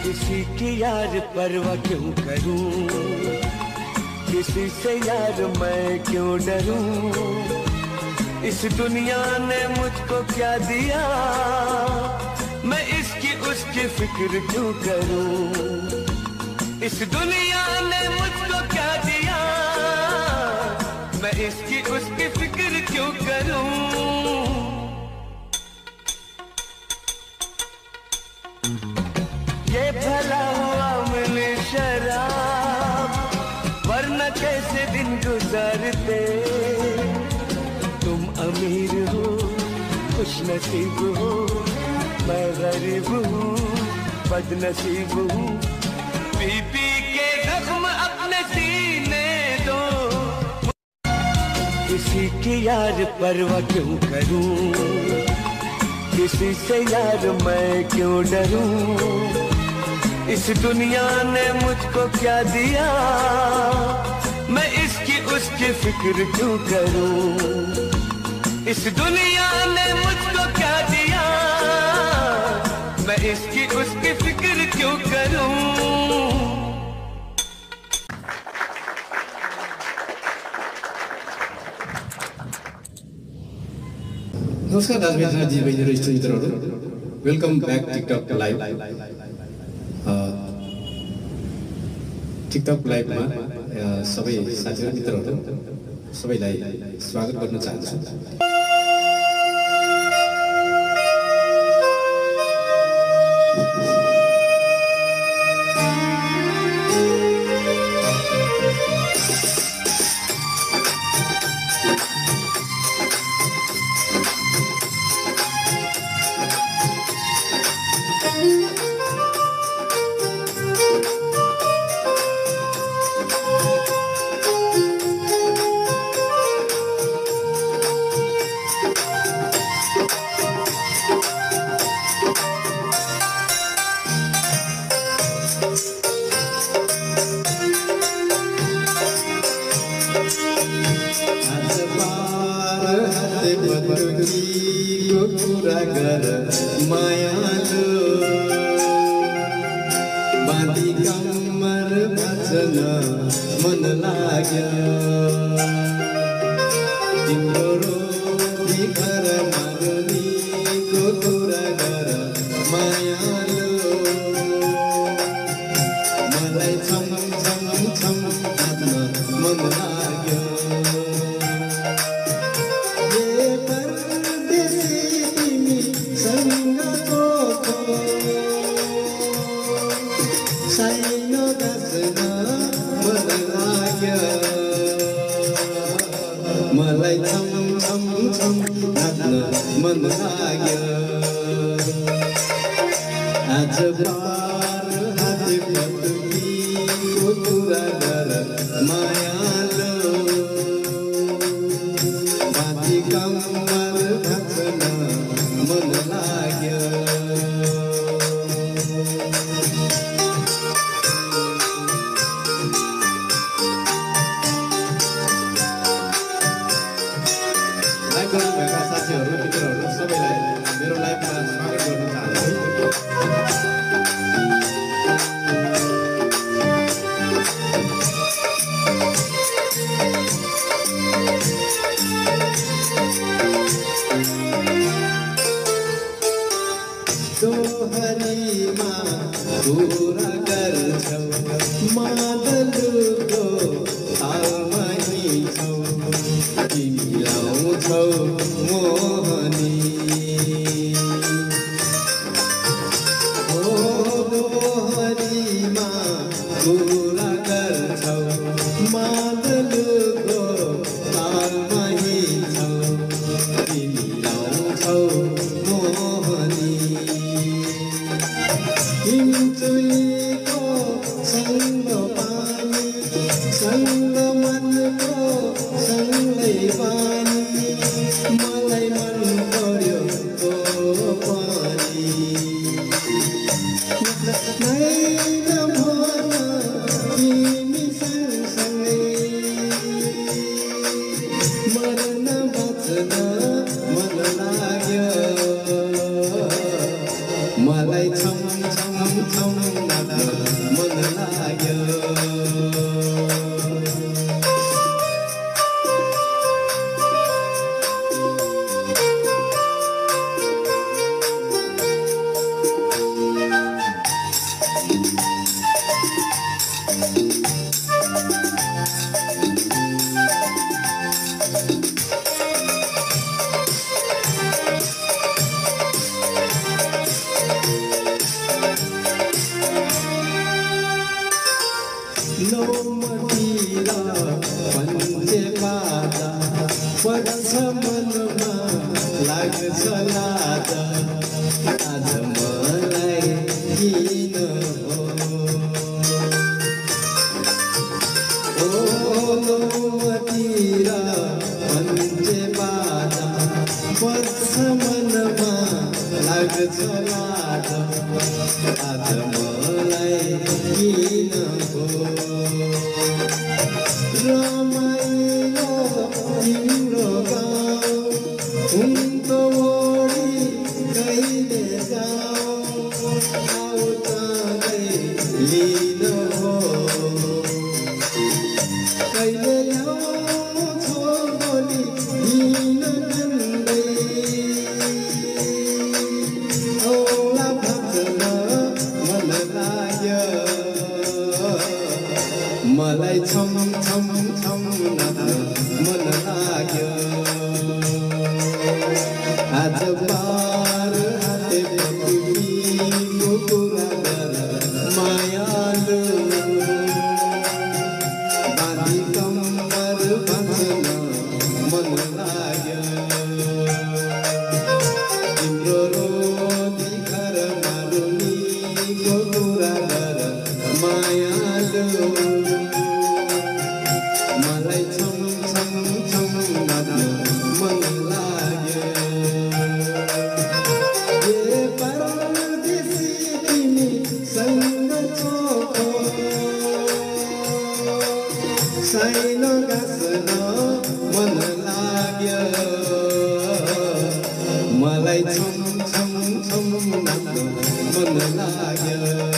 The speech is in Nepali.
किसी की यार परवाह क्यों करूं, किसी से यार मैं क्यों डरूं। इस दुनिया ने मुझको क्या दिया, मैं इसकी उसकी फिक्र क्यों करूं। इस दुनिया ने मुझको क्या दिया, मैं इसकी उसकी फिक्र क्यों करूं। ये भला हुआ मिली शराब, वरना कैसे दिन गुजारते। तुम अमीर हो खुश नसीब हो, मैं गरीब हूँ बदनसीब हूँ। पी पी के जख्म अपने सीने दो, किसी की यार परवाह क्यों करूं, किसी से यार मैं क्यों डरूं। इस दुनिया ने मुझको क्या दिया, मैं इसकी उसकी फिक्र क्यों करूं। इस दुनिया ने मुझको क्या दिया, मैं इसकी उसकी फिक्र क्यों करूं। नमस्कार दाजुभाइ दिदीबहिनीहरु, इष्टमित्रहरु, welcome back TikTok live. TikTok लाइभमा सबै साथीहरु मित्रहरु सबैलाई स्वागत गर्न चाहन्छु। बाँधी कम्मर भजन मन लाग्यो, तिम्रो रोटी घर माग्नीको कुरा गर मायालु। मलाई छम छम छम नाच्न मन लाग्यो। साइनो दसना मन लाग्यो, मलाई छम छम छम नाच्न मन लाग्यो। आज पार हाते पटुकीको कुरा गर मायालु। बाँधी कम्मर भजन मन लाग्यो। साथीहरु मित्रहरु सबैलाई मेरो लाइभमा स्वागत गर्न चाहन्छु। दोहरीमा कुरा गर्छौ, मादलुको तालमा हिँड्छौ, तिमी लाउँछौ मोहनी। दोहरीमा कुरा गर्छौ, मादलुको तालमा हिँड्छौ, तिमी लाउँछौ मोहनी। हिमचुलीको सँग पानी, सँग मनको सँगै पानी, मलाई मन पर्यो तो पानी। नैन भन तिमी सँगसँगै, मर्न बाँच्न मन लाग्यो। मलाई छम छम छम नाच्न मन लाग्यो बग्छ मनमा लाग्छ लाज आज मलाई किन हो नौमतिर भन्छे बाजा बग्छ मनमा लाग्छ लाज आज मलाई किन हो रमाइलो तिम्रो गाउँ हुन्थ्यो ओडी कहिले जाऊ आऊ जाँदै लिन हो कहिले ल्याउँछौ बोली हिँड भन्दै औला भाग्न मन लाग्यो मलाई छम छम छम नाच्न मन लाग्यो आज पार हाते पृथ्वीको कुरा गर मायालु बाँधी कम्मर बाँच्न मन लाग्यो तिम्रो रोटी घर मारुनीको कुरा गर मायालु मलाई छम छम छम नाच्न मन लाग्यो ए परदेशी तिमी सँग छोको साइनो गाँस्न मन लाग्यो मलाई छम छम छम नाच्न मन लाग्यो